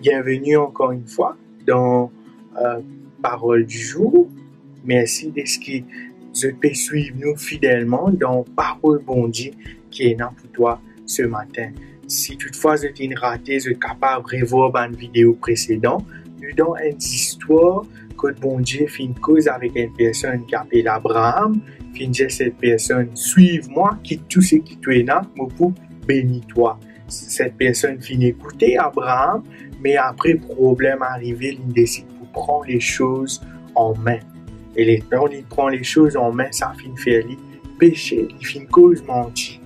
Bienvenue encore une fois dans Parole du jour. Merci de ce que vous pouvez suivre nous fidèlement dans Parole bon Dieu qui est là pour toi ce matin. Si toutefois vous êtes raté, vous êtes capable de revoir une vidéo précédente. Nous donnons une histoire que bon Dieu fait une cause avec une personne qui s'appelle Abraham. Fin dire cette personne, suive-moi, quitte tout ce qui est là, pour bénir toi. Cette personne finit écouter Abraham, mais après problème arrivé, il décide pour prendre les choses en main. Et quand il prend les choses en main, ça finit faire lui pécher, il finit cause mentir.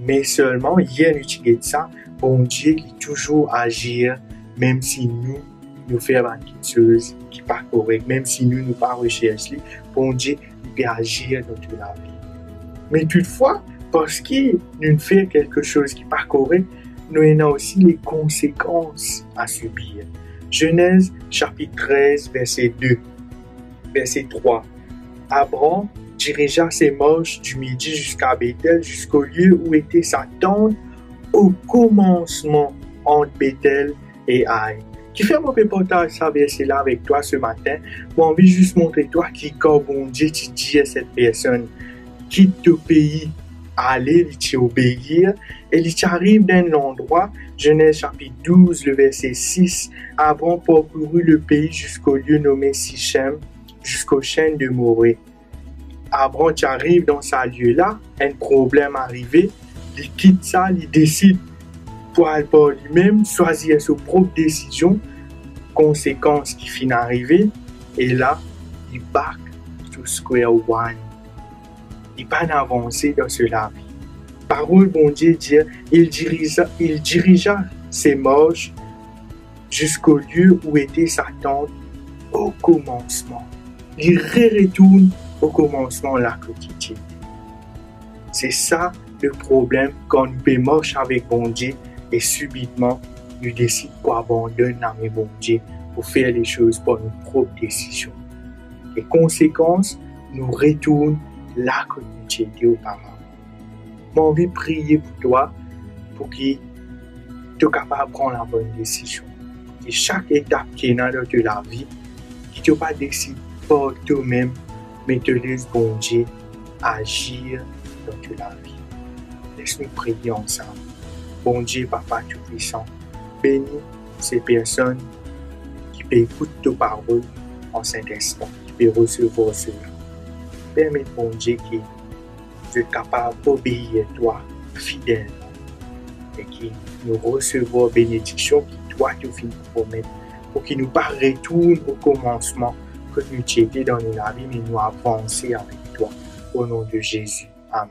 Mais seulement, il y a utilise ça, bon Dieu qui toujours agir, même si nous faisons quelque chose qui n'est pas correct, même si nous pas rechercher, bon Dieu il peut agir dans toute la vie. Mais toutefois, parce que nous faisons quelque chose qui n'est pas correct, nous avons aussi les conséquences à subir. Genèse chapitre 13, verset 2, verset 3. Abraham dirigea ses marches du midi jusqu'à Bethel, jusqu'au lieu où était sa tente au commencement entre Bethel et Haï. Qui fait mon partage ça verset là avec toi ce matin. Moi, envie juste montrer toi qui quand bon Dieu tu dis à cette personne quitte ton pays, aller, il t'obéir et il t'arrive d'un endroit. Genèse chapitre 12, le verset 6. Abraham parcourut le pays jusqu'au lieu nommé Sichem, jusqu'aux chaînes de Morée. Abraham arrive dans ce lieu-là, un problème arrivé, il quitte ça, il décide pour aller par lui-même, choisir sa propre décision, conséquences qui finissent arriver, et là, il back to square one. Il pas avancé dans cela. Parole bon Dieu dit, il dirigea ses marches jusqu'au lieu où était sa tente au commencement. Il retourne au commencement la quotidienne. C'est ça le problème quand nous marchons avec bon Dieu et subitement nous décidons pour abandonner notre bon Dieu pour faire les choses par nos propres décisions. Les conséquences nous retournent la quotidienne auparavant. J'ai envie de prier pour toi pour que tu sois capable de prendre la bonne décision. Et chaque étape qui est dans la vie, que tu ne pas décider par toi-même, mais te laisse bon Dieu agir dans la vie. Laisse-nous prier ensemble. Bon Dieu, Papa Tout-Puissant, bénis ces personnes qui peuvent écouter tes paroles en cet instant, qui peuvent recevoir cela. Permets, bon Dieu, que tu sois capable d'obéir à toi fidèlement et que nous recevons bénédiction qui toi te finis promettre pour que nous ne pas retourner au commencement que nous étions dans la vie, mais nous avancer avec toi. Au nom de Jésus. Amen.